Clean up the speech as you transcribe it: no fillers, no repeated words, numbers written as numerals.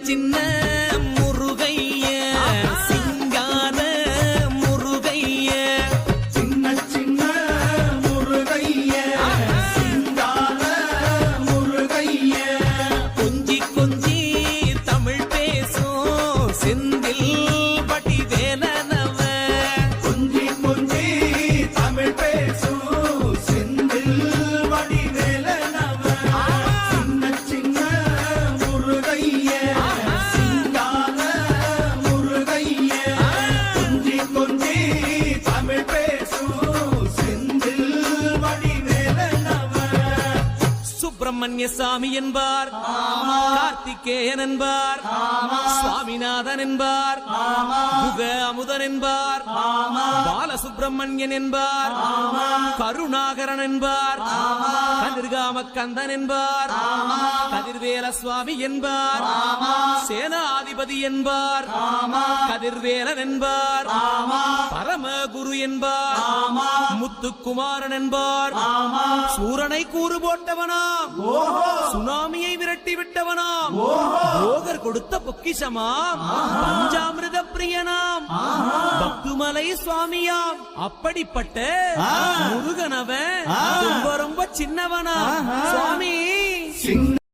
சின்ன முருகைய சிங்கார முருகைய சின்ன சின்ன முருகைய சிங்கார முருகைய கொஞ்சி கொஞ்சி தமிழ் பேசும் செந்தில் பட்டி வேலனவ கொஞ்சி கொஞ்சி தமிழ் பேசும் செந்தில் வடிவேலனவ சின்ன சின்ன முருகைய சிங்கார முருகைய கொஞ்சி கொஞ்சி தமிழ் பேசும் செந்தில் வடிவேலனவ சுப்பிரமணிய சாமி என்பார் கார்த்திகேயன் என்பார் சுவாமிநாதன் என்பார் முக அமுதன் என்பார் பாலசுப்பிரமணியன் என்பார் கருணாகரன் என்பார் கதிர்காம கந்தன் என்பார் கதிர்வேல சுவாமி என்பார் சேனாதிபதி என்பார் கதிர்வேலன் என்பார் பரமகுரு என்பார் முத்துக்குமாரன் என்பார் சூரனை கூறு போட்டவனாம் சுனாமியை விரட்டி விட்டவனாம் போகர் கொடுத்த பொக்கிஷமாம் பஞ்சாமிர்த பிரியனாம் பக்துமலை சுவாமியாம் அப்படிப்பட்ட முருகனவன் ரொம்ப ரொம்ப சின்னவனா சுவாமி சின்ன